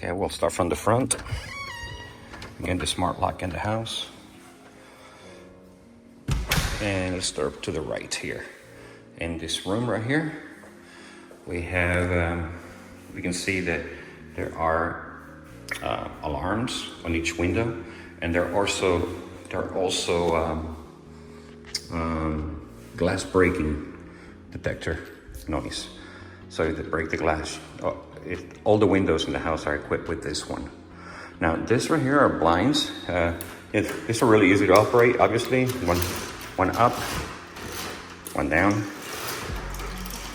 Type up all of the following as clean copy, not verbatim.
Okay, we'll start from the front. Again, the smart lock in the house. And let's start to the right here. In this room right here, we have, we can see that there are alarms on each window, and there are also glass breaking detector noise. So if they break the glass, all the windows in the house are equipped with this one. Now this right here are blinds. These are really easy to operate. Obviously, one up, one down.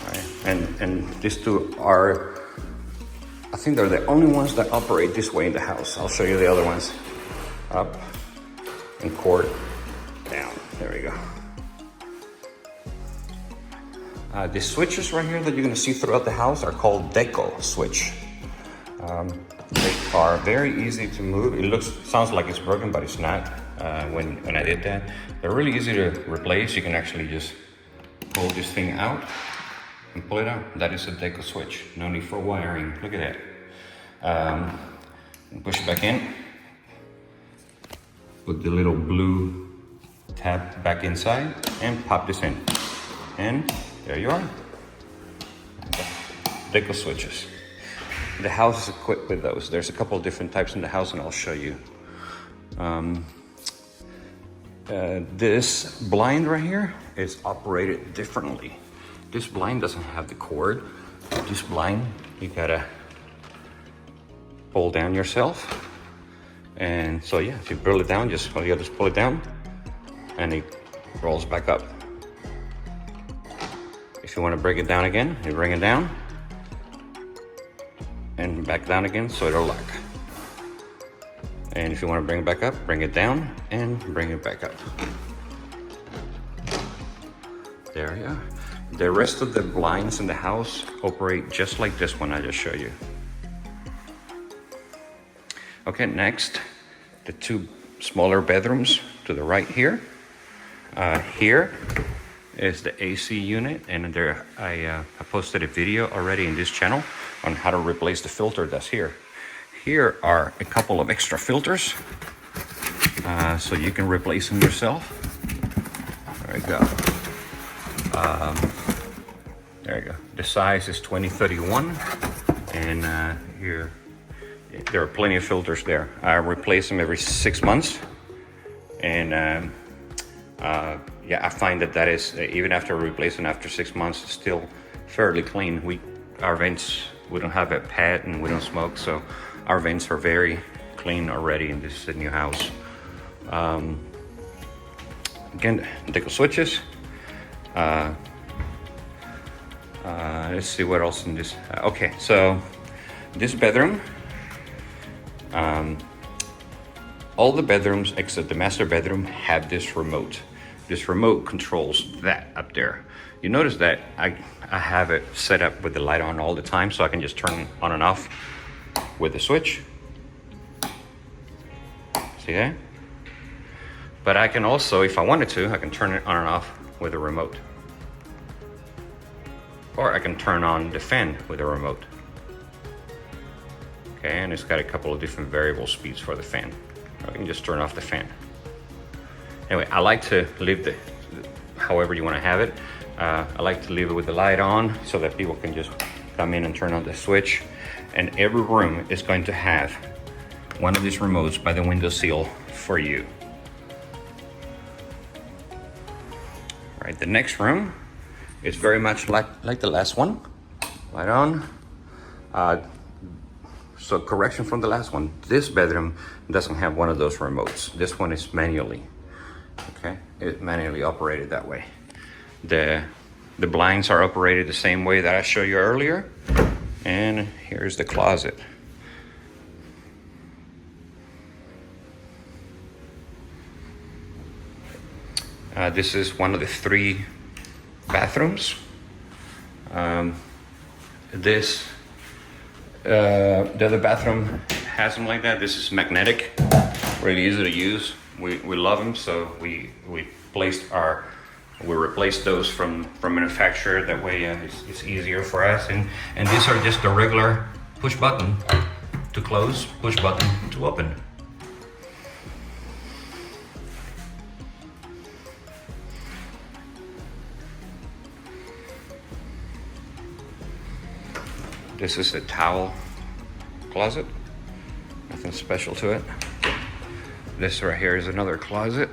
All right. And these two are, I think they're the only ones that operate this way in the house. I'll show you the other ones. Up and cord down. There we go. The switches right here that you're gonna see throughout the house are called deco switch. They are very easy to move. It sounds like it's broken, but it's not. When I did that, they're really easy to replace. You can actually just pull this thing out and pull it out. That is a deco switch. No need for wiring. Look at that. Push it back in. Put the little blue tab back inside and pop this in. And there you are. Deco switches. The house is equipped with those. There's a couple of different types in the house, and I'll show you. This blind right here is operated differently. This blind doesn't have the cord. This blind, you gotta pull down yourself. And so yeah, if you pull it down, just pull it down and it rolls back up. If you want to break it down again, you bring it down and back down again so it'll lock. And if you want to bring it back up, bring it down and bring it back up. There you are. The rest of the blinds in the house operate just like this one I just showed you. Okay, next, the two smaller bedrooms to the right here. Here is the AC unit, and there I posted a video already in this channel on how to replace the filter that's here. Here are a couple of extra filters, so you can replace them yourself. There you go. There you go. The size is 2031, and here there are plenty of filters there. I replace them every 6 months, and yeah, I find that is, even after replacing after 6 months, it's still fairly clean. Our vents, we don't have a pet and we don't smoke, so our vents are very clean already in this new house. Again, deco switches. Let's see what else in this. Okay, so this bedroom, all the bedrooms except the master bedroom have this remote. This remote controls that up there. You notice that I have it set up with the light on all the time, so I can just turn it on and off with the switch. See that? But I can also, if I wanted to, I can turn it on and off with a remote. Or I can turn on the fan with a remote. Okay, and it's got a couple of different variable speeds for the fan. I can just turn off the fan. Anyway, I like to leave however you want to have it. I like to leave it with the light on so that people can just come in and turn on the switch. And every room is going to have one of these remotes by the window sill for you. All right, the next room is very much like the last one. Light on. So correction from the last one. This bedroom doesn't have one of those remotes. This one is manually. Okay, it's manually operated that way. The blinds are operated the same way that I showed you earlier. And here's the closet. This is one of the 3 bathrooms. The other bathroom has them like that. This is magnetic, really easy to use. We love them, so we replaced those from manufacturer. That way it's easier for us. And these are just a regular push button to close, push button to open. This is a towel closet, nothing special to it. This right here is another closet.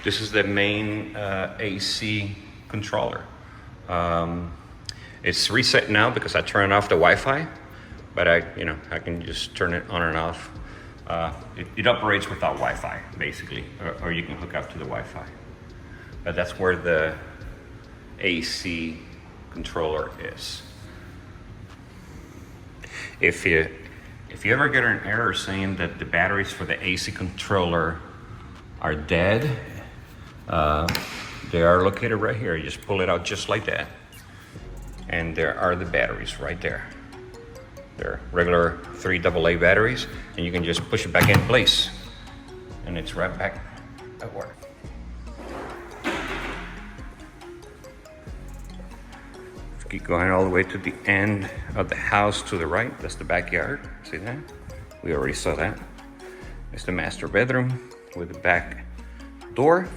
This is the main AC controller. It's reset now because I turned off the Wi-Fi, but I can just turn it on and off. It operates without Wi-Fi basically, or you can hook up to the Wi-Fi. But that's where the AC controller is. If you ever get an error saying that the batteries for the AC controller are dead, they are located right here. You just pull it out just like that, and there are the batteries right there. They're regular 3 AA batteries, and you can just push it back in place, and it's right back at work. Keep going all the way to the end of the house to the right. That's the backyard. See that? We already saw that. It's the master bedroom with the back door.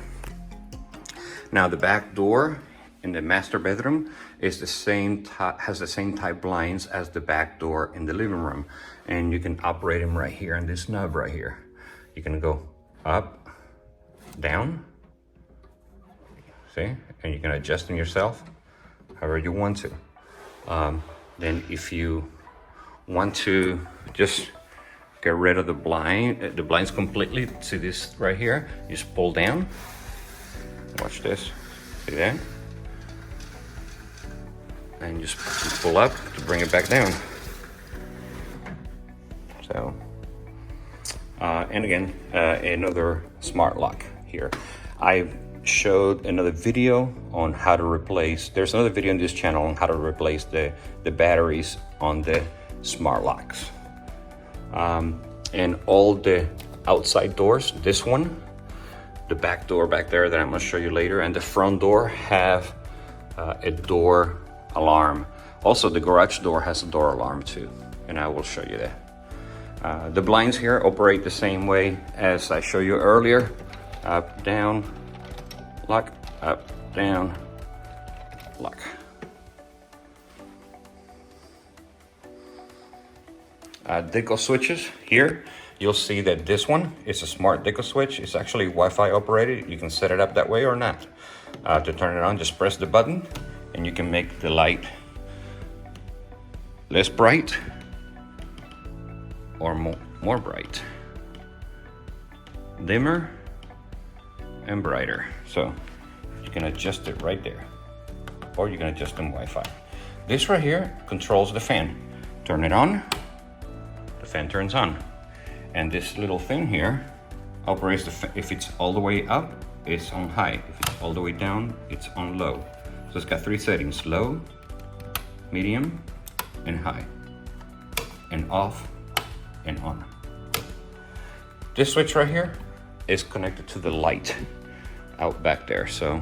Now the back door in the master bedroom is the same has the same type blinds as the back door in the living room, and you can operate them right here on this knob right here. You can go up, down, see, and you can adjust them yourself however you want to. Then if you want to just get rid of the blinds completely, see this right here, you just pull down. Watch this, see that? And just pull up to bring it back down. So, and again, another smart lock here. I showed another video on how to replace, there's another video on this channel on how to replace the batteries on the smart locks. And all the outside doors, this one, the back door back there that I'm gonna show you later, and the front door have a door alarm. Also, the garage door has a door alarm too, and I will show you that. The blinds here operate the same way as I showed you earlier. Up, down, lock, up, down, lock. Deco switches here. You'll see that this one is a smart deco switch. It's actually Wi-Fi operated. You can set it up that way or not. To turn it on, just press the button and you can make the light less bright or more bright, dimmer and brighter. So you can adjust it right there, or you can adjust them Wi-Fi. This right here controls the fan. Turn it on, the fan turns on. And this little thing here operates the fan. If it's all the way up, it's on high. If it's all the way down, it's on low. So it's got 3 settings: low, medium, and high, and off and on. This switch right here is connected to the light out back there. So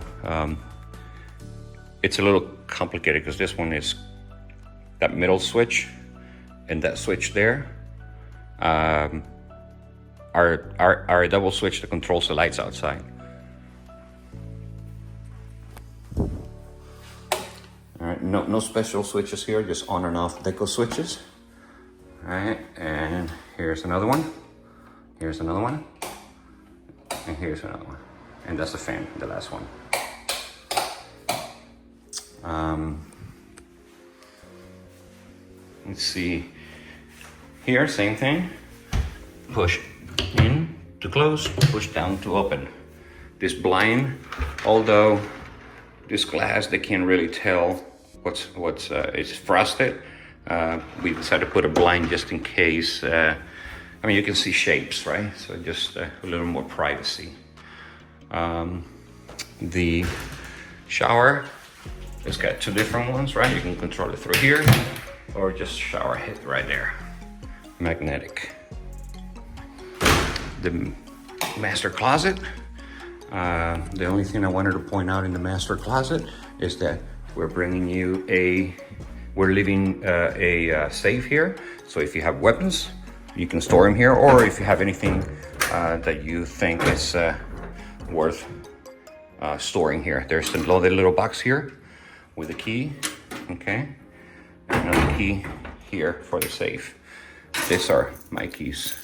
it's a little complicated because this one is that middle switch and that switch there are a double switch that controls the lights outside. All right, no special switches here, just on and off deco switches. All right, and here's another one. Here's another one. And here's another one. And that's the fan, the last one. Let's see. Here, same thing. Push in to close, push down to open. This blind, although this glass, they can't really tell it's frosted. We decided to put a blind just in case. I mean, you can see shapes, right? So just a little more privacy. The shower, it's got 2 different ones, right? You can control it through here, or just shower head right there, magnetic. The master closet, The only thing I wanted to point out in the master closet is that we're bringing you we're leaving a safe here. So if you have weapons, you can store them here, or if you have anything that you think is worth storing here. There's another little box here with a key, okay? And another key here for the safe. These are my keys.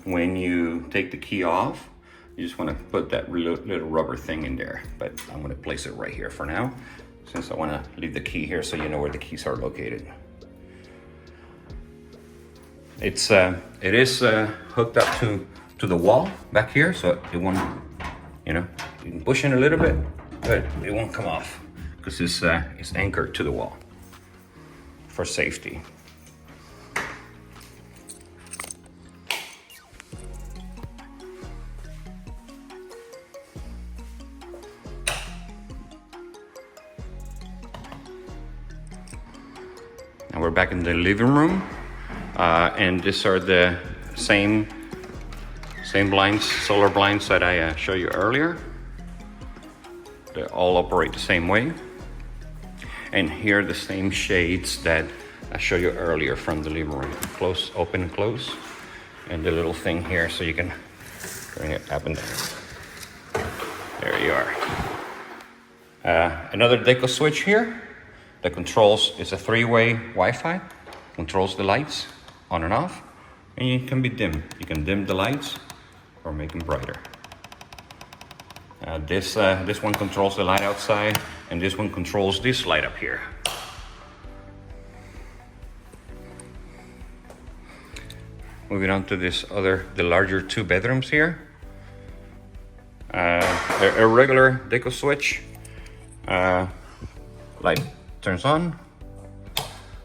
When you take the key off, you just want to put that little rubber thing in there, but I'm going to place it right here for now, since I want to leave the key here so you know where the keys are located. It is hooked up to the wall back here, so it won't, you know, you can push in a little bit, but it won't come off because it's anchored to the wall for safety. Now we're back in the living room, and these are the same blinds, solar blinds that I showed you earlier. They all operate the same way. And here are the same shades that I showed you earlier from the living room. Close, open, and close. And the little thing here so you can bring it up and down. There you are. Another deco switch here. The controls is a 3-way Wi-Fi. Controls the lights on and off. And it can be dim. You can dim the lights or make them brighter. This one controls the light outside, and this one controls this light up here. Moving on to the larger 2 bedrooms here. A regular deco switch. Light turns on.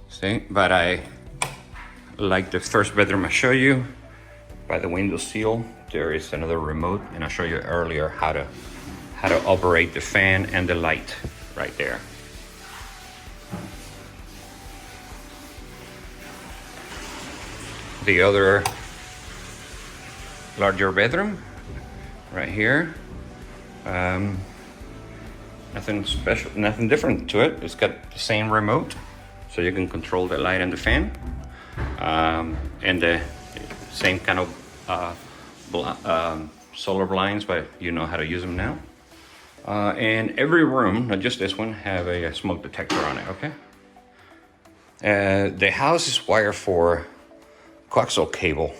See, but I like the first bedroom I show you. By the window seal, there is another remote, and I showed you earlier how to operate the fan and the light right there. The other larger bedroom right here. Nothing special, nothing different to it. It's got the same remote, so you can control the light and the fan, and the same kind of solar blinds, but you know how to use them now. And every room, not just this one, have a smoke detector on it, okay? The house is wired for coaxial cable,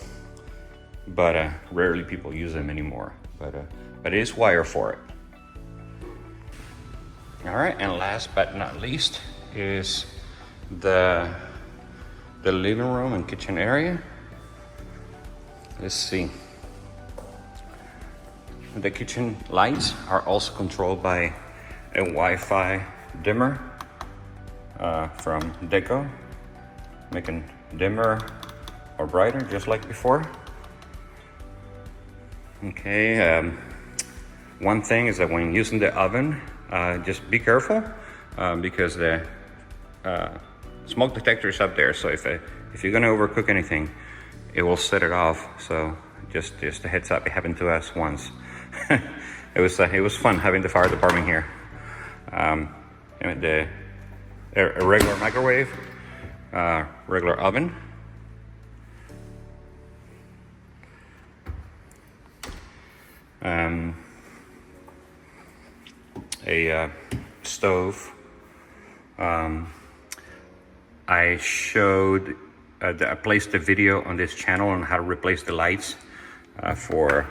but rarely people use them anymore, but it is wired for it. All right, and last but not least is the living room and kitchen area. Let's see. The kitchen lights are also controlled by a Wi-Fi dimmer from Deco, making dimmer or brighter, just like before. Okay, one thing is that when using the oven, just be careful because the smoke detector is up there. So if you're gonna overcook anything, it will set it off. So just a heads up. It happened to us once. It was fun having the fire department here. And a regular microwave, regular oven. A stove. I showed, I placed a video on this channel on how to replace the lights for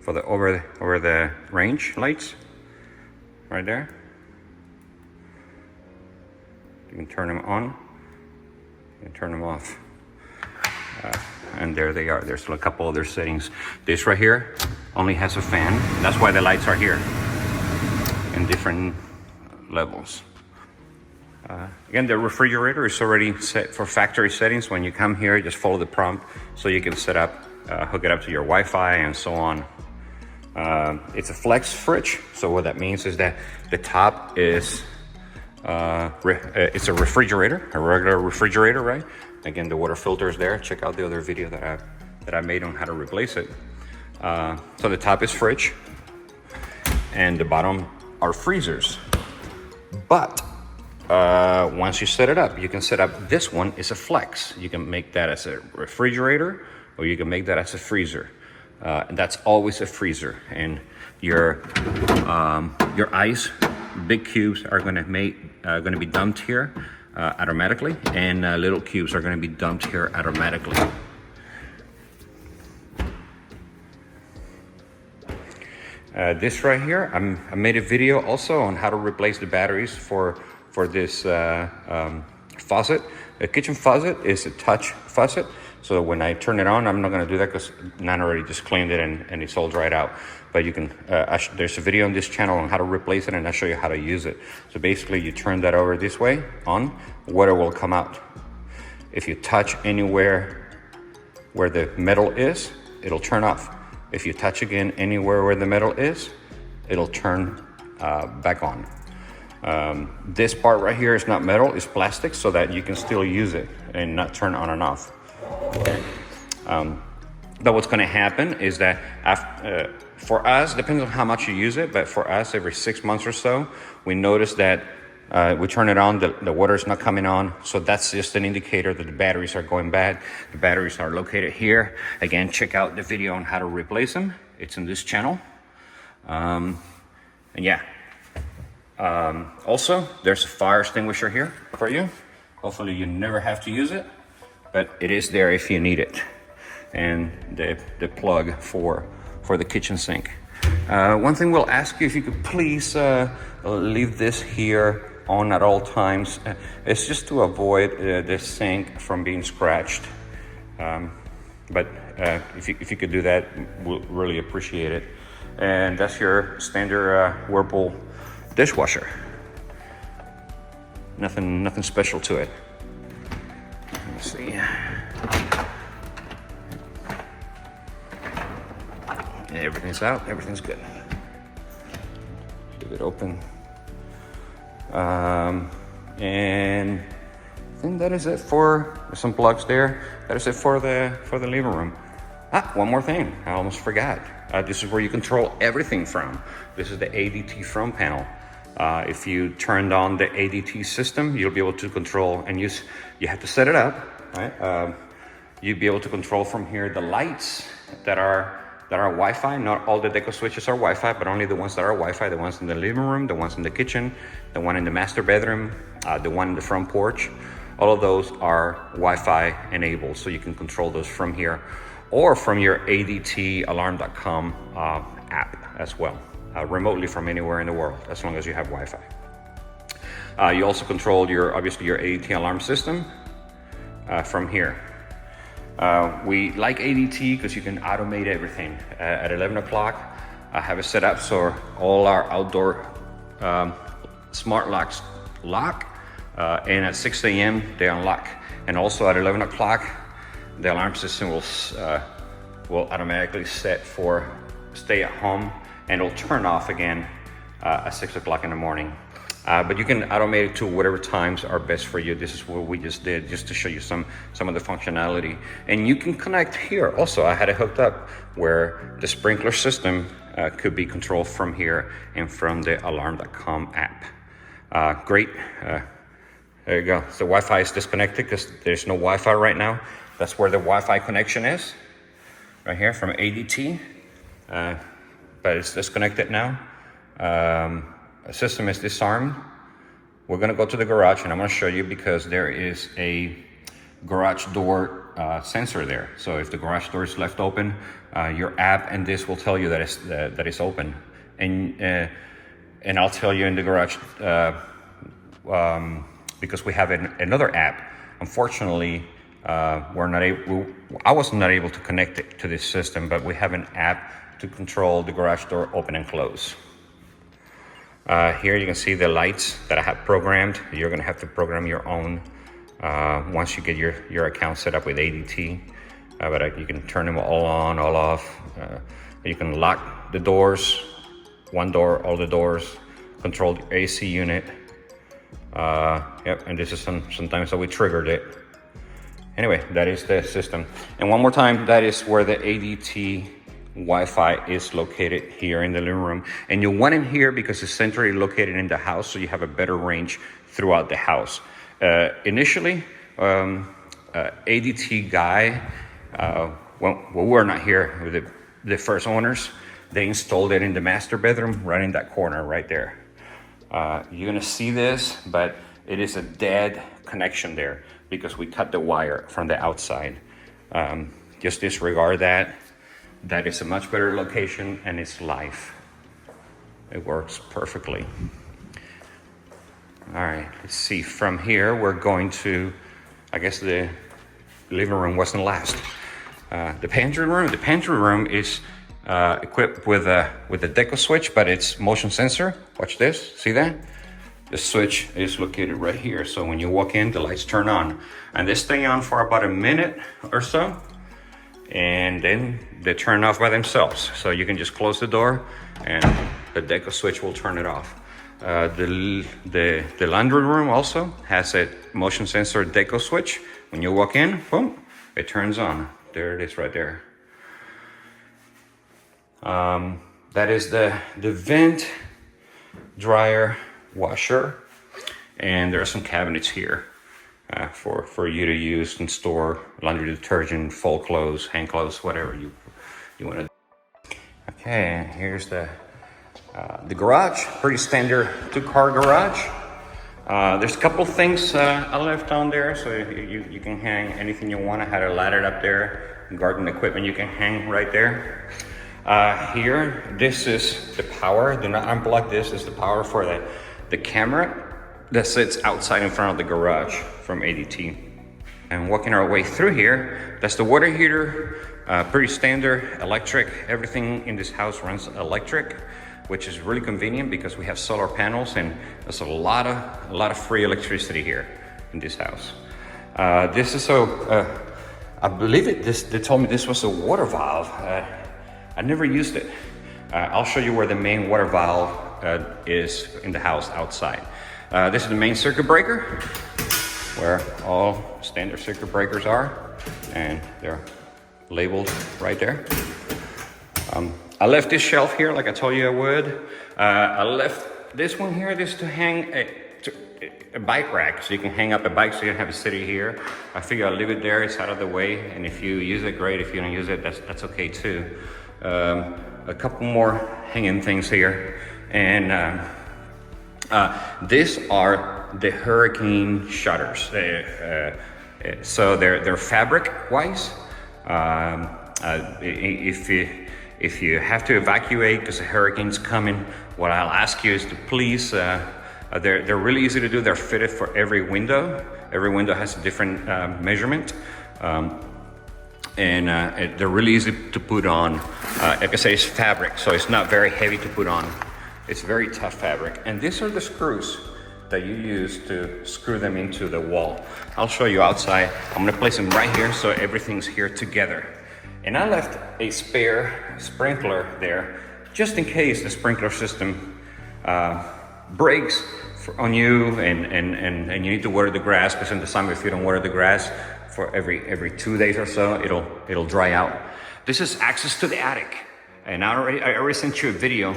the over the range lights, right there. You can turn them on, you can turn them off. And there they are. There's a couple other settings. This right here only has a fan. That's why the lights are here in different levels. Again, the refrigerator is already set for factory settings. When you come here, just follow the prompt so you can set up, hook it up to your Wi-Fi and so on. It's a flex fridge. So what that means is that the top is, it's a refrigerator, a regular refrigerator, right? Again, the water filter is there. Check out the other video that I made on how to replace it. So the top is fridge, and the bottom are freezers. But once you set it up, you can set up, this one is a flex. You can make that as a refrigerator, or you can make that as a freezer. And that's always a freezer. And your ice, big cubes are gonna be dumped here automatically, and little cubes are gonna be dumped here automatically. This right here, I made a video also on how to replace the batteries for this faucet. The kitchen faucet is a touch faucet, so when I turn it on, I'm not going to do that because Nan already just cleaned it and it's all dried out. But you can, there's a video on this channel on how to replace it, and I'll show you how to use it. So basically, you turn that over this way on, water will come out. If you touch anywhere where the metal is, it'll turn off. If you touch again anywhere where the metal is, it'll turn back on. This part right here is not metal, it's plastic, so that you can still use it and not turn on and off. But what's going to happen is that for us, depends on how much you use it, but for us, every 6 months or so, we notice that we turn it on, the water is not coming on, so that's just an indicator that the batteries are going bad. The batteries are located here. Again, check out the video on how to replace them. It's in this channel. And yeah. Also, there's a fire extinguisher here for you. Hopefully you never have to use it, but it is there if you need it. And the plug for the kitchen sink. One thing we'll ask you, if you could please leave this here on at all times. It's just to avoid the sink from being scratched. But if you could do that, we'll really appreciate it. And that's your standard Whirlpool dishwasher. Nothing special to it. Let's see. Everything's out, everything's good. Leave it open. And I think that is it for some plugs there. That is it for the living room. One more thing, I almost forgot. This is where you control everything from. This is the ADT front panel. If you turned on the ADT system, you'll be able to control, and you have to set it up, right? You'll be able to control from here the lights that are Wi-Fi. Not all the deco switches are Wi-Fi, but only the ones that are Wi-Fi, the ones in the living room, the ones in the kitchen, the one in the master bedroom, the one in the front porch. All of those are Wi-Fi enabled, so you can control those from here or from your adtalarm.com app as well, remotely from anywhere in the world, as long as you have Wi-Fi. You also control obviously your ADT alarm system from here. We like ADT because you can automate everything. At 11 o'clock, I have it set up so all our outdoor smart locks lock, and at 6 a.m. they unlock. And also at 11 o'clock, the alarm system will automatically set for stay at home, and it'll turn off again at 6 o'clock in the morning. But you can automate it to whatever times are best for you. This is what we just did, just to show you some of the functionality. And you can connect here. Also, I had it hooked up where the sprinkler system could be controlled from here and from the alarm.com app. Great. There you go. So Wi-Fi is disconnected because there's no Wi-Fi right now. That's where the Wi-Fi connection is, right here from ADT. But it's disconnected now. The system is disarmed. We're gonna go to the garage and I'm gonna show you, because there is a garage door sensor there. So if the garage door is left open, your app and this will tell you that it's open. And I'll tell you in the garage, because we have another app. Unfortunately, I was not able to connect it to this system, but we have an app to control the garage door open and close. Here you can see the lights that I have programmed. You're gonna have to program your own once you get your account set up with ADT. But you can turn them all on, all off. You can lock the doors, one door, all the doors, control the AC unit. Yep, and this is sometimes how we triggered it. Anyway, that is the system. And one more time, that is where the ADT Wi-Fi is located here in the living room, and you want it here because it's centrally located in the house, so you have a better range throughout the house. Initially, ADT guy, well, we're not here with the first owners. They installed it in the master bedroom, right in that corner right there. You're gonna see this, but it is a dead connection there because we cut the wire from the outside. Just disregard that. That is a much better location, and it's live. It works perfectly. All right, let's see. From here, we're going to, I guess the living room wasn't last. The pantry room. The pantry room is equipped with a deco switch, but it's motion sensor. Watch this. See that? The switch is located right here. So when you walk in, the lights turn on, and they stay on for about a minute or so, and then they turn off by themselves. So you can just close the door, and the deco switch will turn it off. The laundry room also has a motion sensor deco switch. When you walk in, boom, it turns on. There it is right there. That is the vent, dryer, washer, and there are some cabinets here for you to use and store laundry detergent, full clothes, hand clothes, whatever you want to do. Okay, here's the garage. Pretty standard 2-car garage. There's a couple things I left on there, so you can hang anything you want. I had a ladder up there, garden equipment you can hang right there. Here, this is the power. Do not unplug this. This is the power for the camera that sits outside in front of the garage from ADT. And walking our way through here, that's the water heater. Pretty standard electric. Everything in this house runs electric, which is really convenient because we have solar panels, and there's a lot of free electricity here in this house. This is I believe they told me this was a water valve. I never used it. I'll show you where the main water valve is in the house outside. This is the main circuit breaker, where all standard circuit breakers are, and they're labeled right there. I left this shelf here like I told you I would. I left this one here just to hang a bike rack, so you can hang up a bike so you don't have to sit here. I figure I'll leave it there, it's out of the way, and if you use it, great. If you don't use it, that's okay too. A couple more hanging things here, and these are the hurricane shutters. So they're fabric wise. If you have to evacuate because a hurricane's coming, what I'll ask you is to please, they're really easy to do. They're fitted for every window. Every window has a different measurement. And they're really easy to put on. Like I say, it's fabric, so it's not very heavy to put on. It's very tough fabric. And these are the screws that you use to screw them into the wall. I'll show you outside. I'm gonna place them right here so everything's here together. And I left a spare sprinkler there, just in case the sprinkler system breaks on you and you need to water the grass, because in the summer, if you don't water the grass for every 2 days or so, it'll dry out. This is access to the attic. And I already sent you a video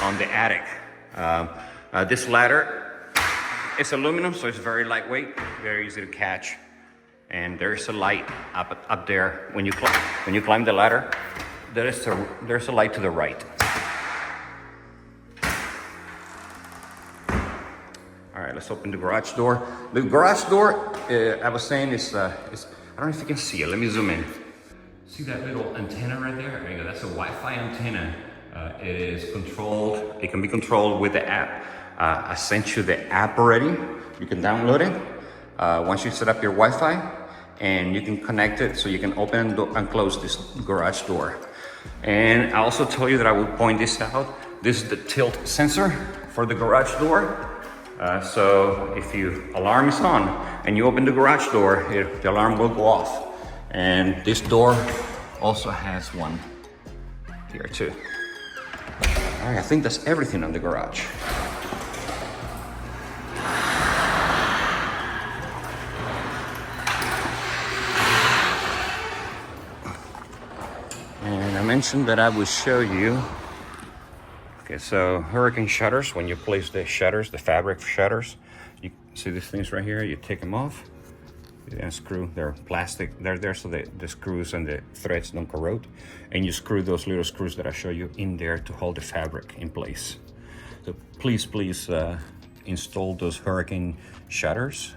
on the attic. This ladder, it's aluminum, so it's very lightweight, very easy to catch. And there's a light up there. When you climb the ladder, there's a light to the right. All right, let's open the garage door. The garage door, I was saying, is I don't know if you can see it. Let me zoom in. See that little antenna right there? There you go. That's a Wi-Fi antenna. It is controlled. It can be controlled with the app. I sent you the app already. You can download it. Once you set up your Wi-Fi, and you can connect it so you can open and close this garage door. And I also told you that I would point this out. This is the tilt sensor for the garage door. So if your alarm is on and you open the garage door, the alarm will go off. And this door also has one here too. All right, I think that's everything on the garage. And I'm mentioned that I would show you. Okay, so hurricane shutters, when you place the shutters, the fabric shutters, you see these things right here, you take them off and screw. They're plastic, they're there so the screws and the threads don't corrode, and you screw those little screws that I show you in there to hold the fabric in place. So please install those hurricane shutters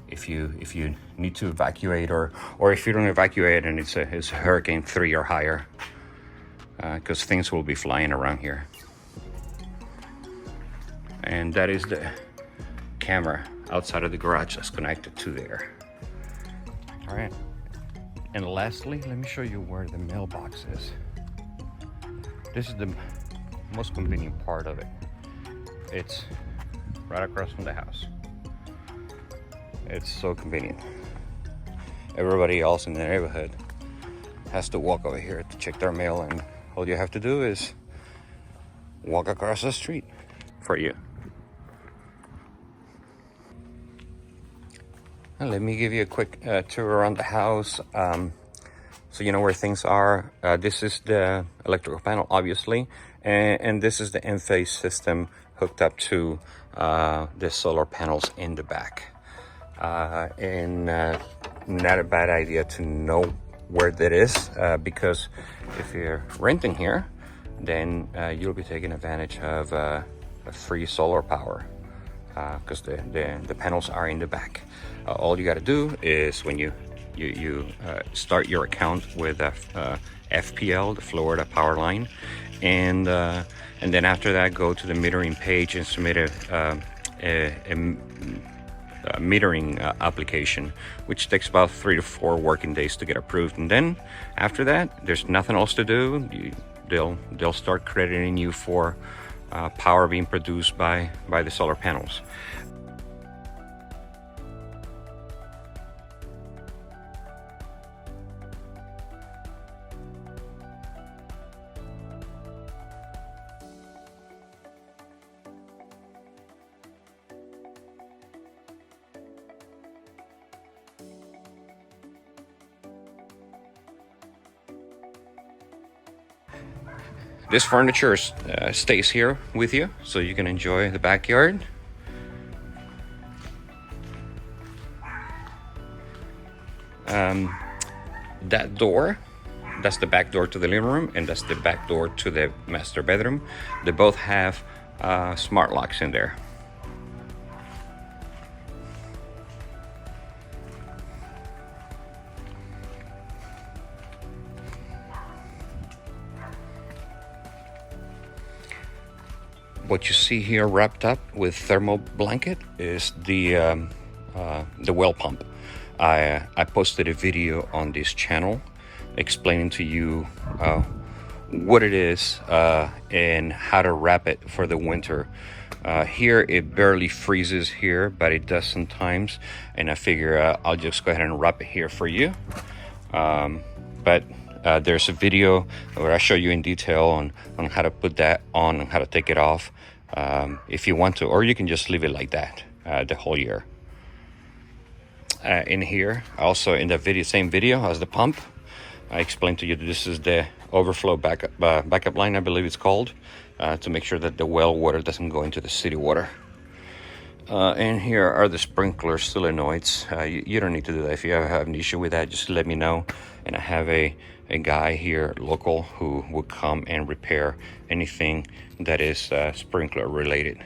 if you need to evacuate, or if you don't evacuate and it's hurricane 3 or higher, because things will be flying around here. And that is the camera outside of the garage that's connected to there. All right, and lastly, let me show you where the mailbox is. This is the most convenient part of it. It's right across from the house. It's so convenient. Everybody else in the neighborhood has to walk over here to check their mail, and all you have to do is walk across the street for you. And let me give you a quick tour around the house, so you know where things are. This is the electrical panel, obviously, and this is the end-phase system hooked up to the solar panels in the back. And not a bad idea to know where that is, because if you're renting here, then you'll be taking advantage of free solar power, because the panels are in the back. All you got to do is when you start your account with FPL, the Florida Power Line, and then after that, go to the metering page and submit a metering application, which takes about 3 to 4 working days to get approved. And then after that, there's nothing else to do. They'll start crediting you for power being produced by the solar panels. This furniture stays here with you, so you can enjoy the backyard. That door, that's the back door to the living room, and that's the back door to the master bedroom. They both have smart locks in there. What you see here wrapped up with thermal blanket is the well pump. I posted a video on this channel explaining to you what it is and how to wrap it for the winter. Here it barely freezes here, but it does sometimes, and I figure I'll just go ahead and wrap it here for you. But there's a video where I show you in detail on how to put that on and how to take it off, if you want to, or you can just leave it like that the whole year. In here, also in the same video as the pump, I explained to you that this is the overflow backup line, I believe it's called, to make sure that the well water doesn't go into the city water. And here are the sprinkler solenoids. You don't need to do that. If you ever have an issue with that, just let me know, and I have a guy here local who will come and repair anything that is sprinkler related.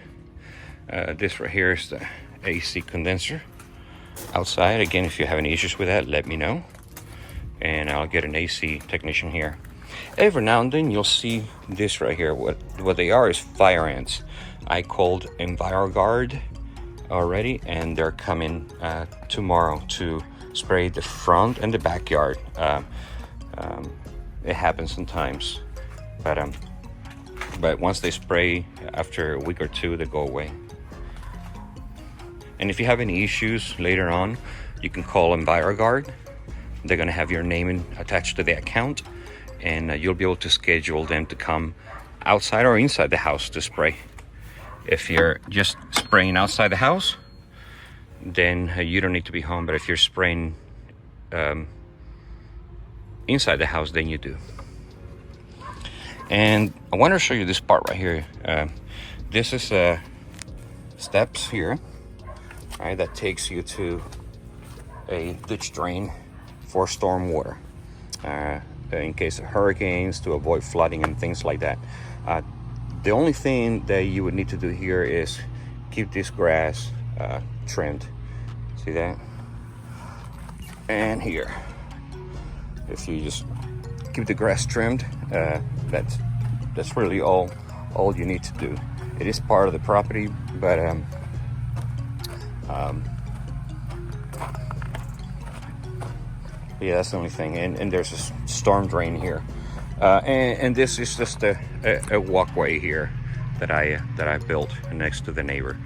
This right here is the AC condenser outside. Again, if you have any issues with that, let me know, and I'll get an AC technician here. Every now and then you'll see this right here. What they are is fire ants. I called EnviroGuard already, and they're coming tomorrow to spray the front and the backyard. It happens sometimes, but once they spray, after a week or two, they go away. And if you have any issues later on, you can call EnviroGuard. They're going to have your name attached to the account, and you'll be able to schedule them to come outside or inside the house to spray. If you're just spraying outside the house, then you don't need to be home. But if you're spraying inside the house than you do. And I want to show you this part right here. This is steps here, right, that takes you to a ditch drain for storm water, in case of hurricanes, to avoid flooding and things like that. The only thing that you would need to do here is keep this grass trimmed. See that? And here, if you just keep the grass trimmed, that's really all you need to do. It is part of the property, but yeah, that's the only thing. And there's a storm drain here, and this is just a walkway here that I built next to the neighbor.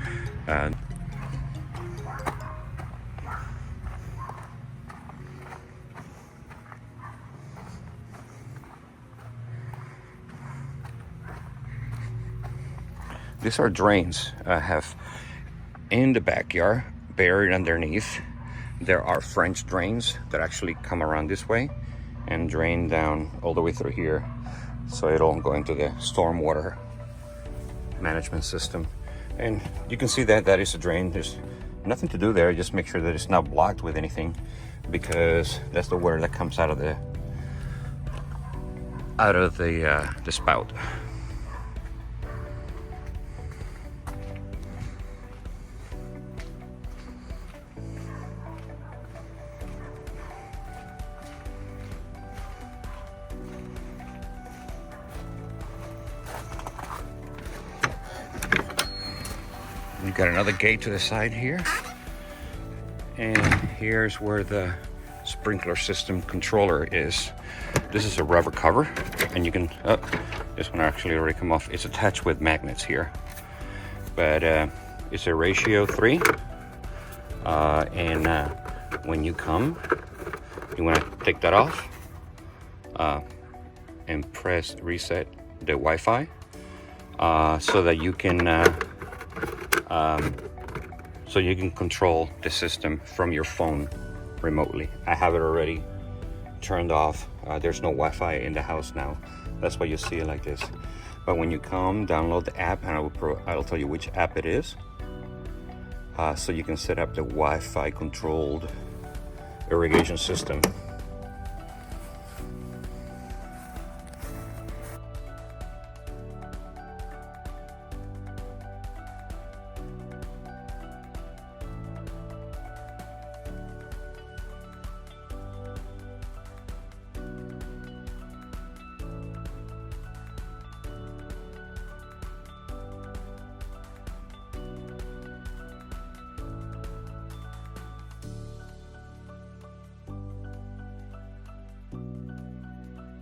These are drains I have in the backyard, buried underneath. There are French drains that actually come around this way and drain down all the way through here. So it'll go into the stormwater management system. And you can see that that is a drain. There's nothing to do there. Just make sure that it's not blocked with anything, because that's the water that comes out of the spout. We've got another gate to the side here, and here's where the sprinkler system controller is. This is a rubber cover, and you can, this one actually already come off. It's attached with magnets here, but it's a ratio 3, and when you come, you want to take that off and press reset the Wi-Fi, so that you can control the system from your phone remotely. I have it already turned off. There's no Wi-Fi in the house now. That's why you see it like this. But when you come, download the app, and I'll tell you which app it is, so you can set up the Wi-Fi controlled irrigation system